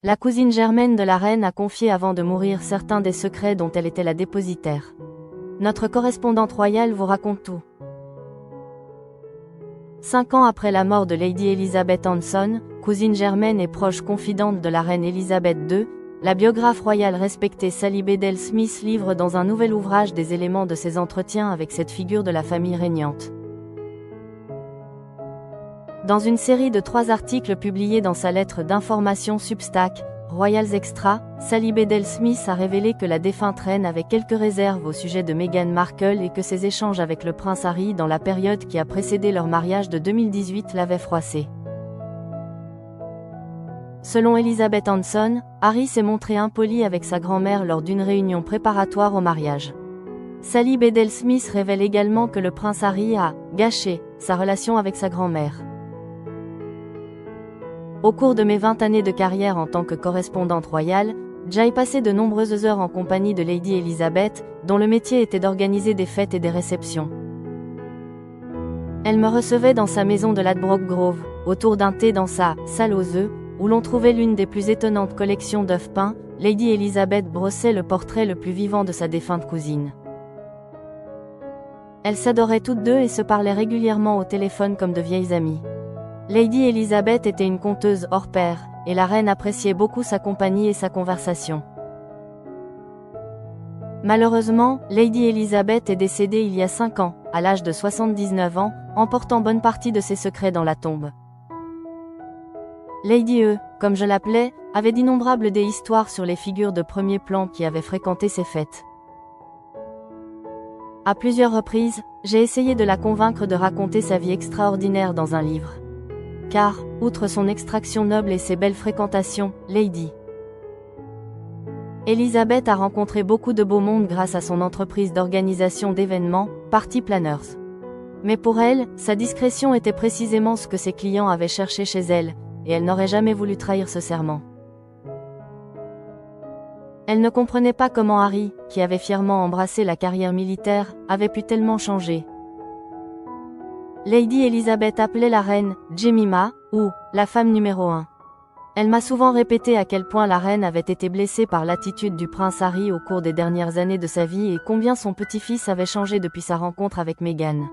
La cousine germaine de la reine a confié avant de mourir certains des secrets dont elle était la dépositaire. Notre correspondante royale vous raconte tout. 5 ans après la mort de Lady Elizabeth Hanson, cousine germaine et proche confidente de la reine Elizabeth II, la biographe royale respectée Sally Bedell-Smith livre dans un nouvel ouvrage des éléments de ses entretiens avec cette figure de la famille régnante. Dans une série de 3 articles publiés dans sa lettre d'information Substack, Royals Extra, Sally Bedell-Smith a révélé que la défunte reine avait quelques réserves au sujet de Meghan Markle et que ses échanges avec le prince Harry dans la période qui a précédé leur mariage de 2018 l'avaient froissée. Selon Elizabeth Hanson, Harry s'est montré impoli avec sa grand-mère lors d'une réunion préparatoire au mariage. Sally Bedell-Smith révèle également que le prince Harry a « gâché » sa relation avec sa grand-mère. Au cours de mes 20 années de carrière en tant que correspondante royale, j'ai passé de nombreuses heures en compagnie de Lady Elizabeth, dont le métier était d'organiser des fêtes et des réceptions. Elle me recevait dans sa maison de Ladbroke Grove, autour d'un thé dans sa « salle aux œufs », où l'on trouvait l'une des plus étonnantes collections d'œufs peints. Lady Elizabeth brossait le portrait le plus vivant de sa défunte cousine. Elles s'adoraient toutes deux et se parlaient régulièrement au téléphone comme de vieilles amies. Lady Elizabeth était une conteuse hors pair, et la reine appréciait beaucoup sa compagnie et sa conversation. Malheureusement, Lady Elizabeth est décédée il y a 5 ans, à l'âge de 79 ans, emportant bonne partie de ses secrets dans la tombe. Lady E, comme je l'appelais, avait d'innombrables histoires sur les figures de premier plan qui avaient fréquenté ses fêtes. À plusieurs reprises, j'ai essayé de la convaincre de raconter sa vie extraordinaire dans un livre. Car, outre son extraction noble et ses belles fréquentations, Lady Elizabeth a rencontré beaucoup de beau monde grâce à son entreprise d'organisation d'événements, Party Planners. Mais pour elle, sa discrétion était précisément ce que ses clients avaient cherché chez elle, et elle n'aurait jamais voulu trahir ce serment. Elle ne comprenait pas comment Harry, qui avait fièrement embrassé la carrière militaire, avait pu tellement changer. Lady Elizabeth appelait la reine « Jemima » ou « la femme numéro 1 ». Elle m'a souvent répété à quel point la reine avait été blessée par l'attitude du prince Harry au cours des dernières années de sa vie et combien son petit-fils avait changé depuis sa rencontre avec Meghan.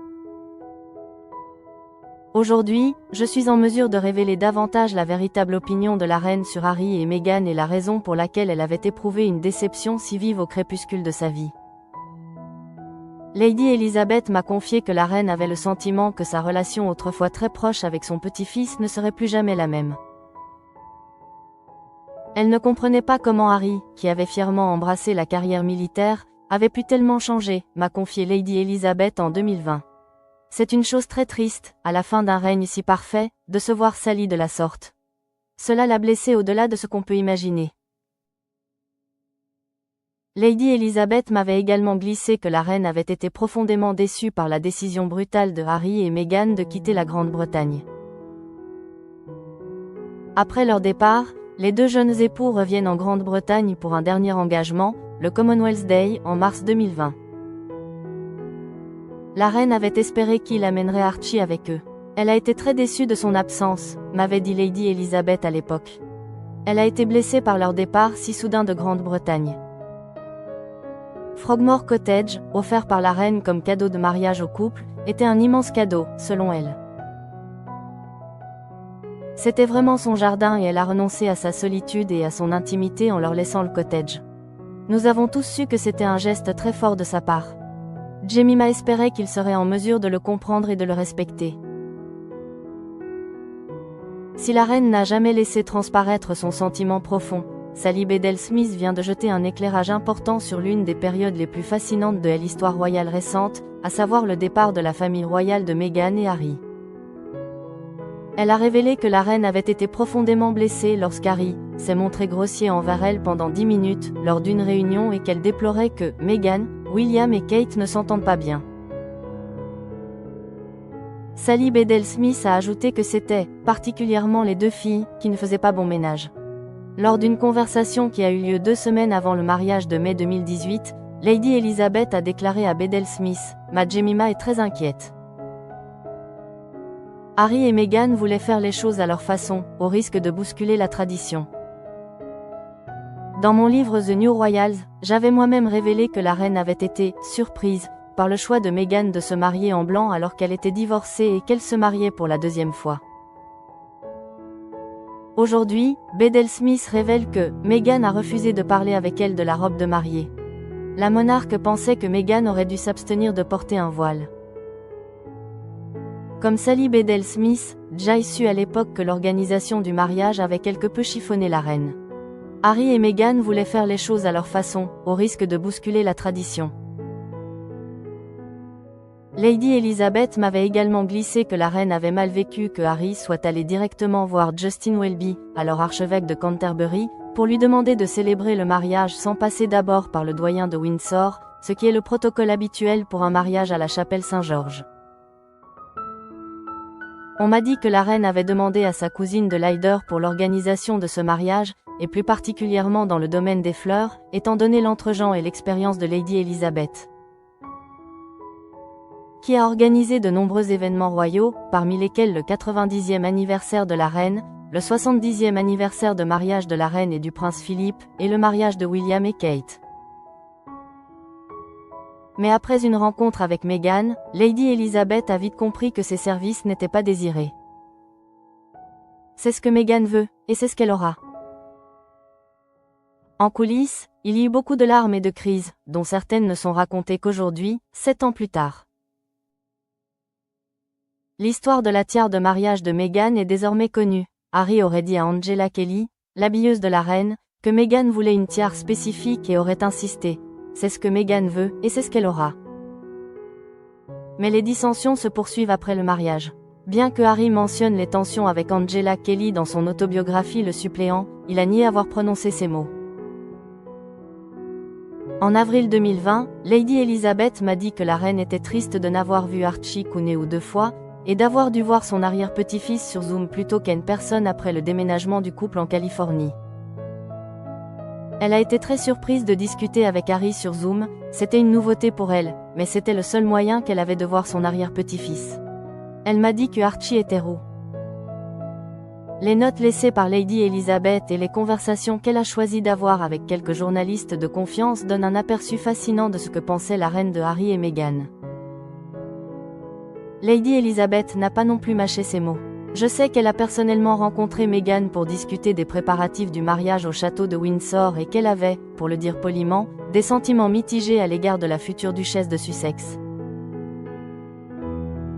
Aujourd'hui, je suis en mesure de révéler davantage la véritable opinion de la reine sur Harry et Meghan et la raison pour laquelle elle avait éprouvé une déception si vive au crépuscule de sa vie. Lady Elizabeth m'a confié que la reine avait le sentiment que sa relation autrefois très proche avec son petit-fils ne serait plus jamais la même. Elle ne comprenait pas comment Harry, qui avait fièrement embrassé la carrière militaire, avait pu tellement changer, m'a confié Lady Elizabeth en 2020. C'est une chose très triste, à la fin d'un règne si parfait, de se voir salie de la sorte. Cela l'a blessée au-delà de ce qu'on peut imaginer. Lady Elizabeth m'avait également glissé que la reine avait été profondément déçue par la décision brutale de Harry et Meghan de quitter la Grande-Bretagne. Après leur départ, les deux jeunes époux reviennent en Grande-Bretagne pour un dernier engagement, le Commonwealth Day, en mars 2020. La reine avait espéré qu'il amènerait Archie avec eux. Elle a été très déçue de son absence, m'avait dit Lady Elizabeth à l'époque. Elle a été blessée par leur départ si soudain de Grande-Bretagne. Frogmore Cottage, offert par la reine comme cadeau de mariage au couple, était un immense cadeau, selon elle. C'était vraiment son jardin et elle a renoncé à sa solitude et à son intimité en leur laissant le cottage. Nous avons tous su que c'était un geste très fort de sa part. Jemima espérait qu'il serait en mesure de le comprendre et de le respecter. Si la reine n'a jamais laissé transparaître son sentiment profond, Sally Bedell-Smith vient de jeter un éclairage important sur l'une des périodes les plus fascinantes de l'histoire royale récente, à savoir le départ de la famille royale de Meghan et Harry. Elle a révélé que la reine avait été profondément blessée lorsqu'Harry s'est montré grossier envers elle pendant 10 minutes lors d'une réunion et qu'elle déplorait que Meghan, William et Kate ne s'entendent pas bien. Sally Bedell-Smith a ajouté que c'était, particulièrement les 2 filles, qui ne faisaient pas bon ménage. Lors d'une conversation qui a eu lieu 2 semaines avant le mariage de mai 2018, Lady Elizabeth a déclaré à Bedell-Smith « Ma Jemima est très inquiète. Harry et Meghan voulaient faire les choses à leur façon, au risque de bousculer la tradition. Dans mon livre The New Royals, j'avais moi-même révélé que la reine avait été surprise par le choix de Meghan de se marier en blanc alors qu'elle était divorcée et qu'elle se mariait pour la deuxième fois. Aujourd'hui, Bedell Smith révèle que Meghan a refusé de parler avec elle de la robe de mariée. La monarque pensait que Meghan aurait dû s'abstenir de porter un voile. Comme Sally Bedell Smith, Jay sut à l'époque que l'organisation du mariage avait quelque peu chiffonné la reine. Harry et Meghan voulaient faire les choses à leur façon, au risque de bousculer la tradition. Lady Elizabeth m'avait également glissé que la reine avait mal vécu que Harry soit allé directement voir Justin Welby, alors archevêque de Canterbury, pour lui demander de célébrer le mariage sans passer d'abord par le doyen de Windsor, ce qui est le protocole habituel pour un mariage à la chapelle Saint-Georges. On m'a dit que la reine avait demandé à sa cousine de Leicester pour l'organisation de ce mariage, et plus particulièrement dans le domaine des fleurs, étant donné l'entre-gens et l'expérience de Lady Elizabeth, qui a organisé de nombreux événements royaux, parmi lesquels le 90e anniversaire de la reine, le 70e anniversaire de mariage de la reine et du prince Philippe, et le mariage de William et Kate. Mais après une rencontre avec Meghan, Lady Elizabeth a vite compris que ses services n'étaient pas désirés. C'est ce que Meghan veut, et c'est ce qu'elle aura. En coulisses, il y eut beaucoup de larmes et de crises, dont certaines ne sont racontées qu'aujourd'hui, 7 ans plus tard. L'histoire de la tiare de mariage de Meghan est désormais connue. Harry aurait dit à Angela Kelly, l'habilleuse de la reine, que Meghan voulait une tiare spécifique et aurait insisté. C'est ce que Meghan veut, et c'est ce qu'elle aura. Mais les dissensions se poursuivent après le mariage. Bien que Harry mentionne les tensions avec Angela Kelly dans son autobiographie Le Suppléant, il a nié avoir prononcé ces mots. En avril 2020, Lady Elizabeth m'a dit que la reine était triste de n'avoir vu Archie qu'une ou 2 fois, et d'avoir dû voir son arrière-petit-fils sur Zoom plutôt qu'une personne après le déménagement du couple en Californie. Elle a été très surprise de discuter avec Harry sur Zoom, c'était une nouveauté pour elle, mais c'était le seul moyen qu'elle avait de voir son arrière-petit-fils. Elle m'a dit que Archie était roux. Les notes laissées par Lady Elizabeth et les conversations qu'elle a choisi d'avoir avec quelques journalistes de confiance donnent un aperçu fascinant de ce que pensait la reine de Harry et Meghan. Lady Elizabeth n'a pas non plus mâché ses mots. Je sais qu'elle a personnellement rencontré Meghan pour discuter des préparatifs du mariage au château de Windsor et qu'elle avait, pour le dire poliment, des sentiments mitigés à l'égard de la future duchesse de Sussex.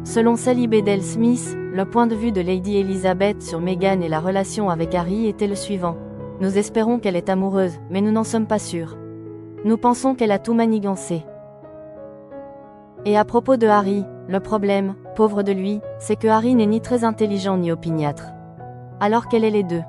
Selon Sally Bedell Smith, le point de vue de Lady Elizabeth sur Meghan et la relation avec Harry était le suivant. Nous espérons qu'elle est amoureuse, mais nous n'en sommes pas sûrs. Nous pensons qu'elle a tout manigancé. Et à propos de Harry, le problème, pauvre de lui, c'est que Harry n'est ni très intelligent ni opiniâtre. Alors qu'elle est les deux.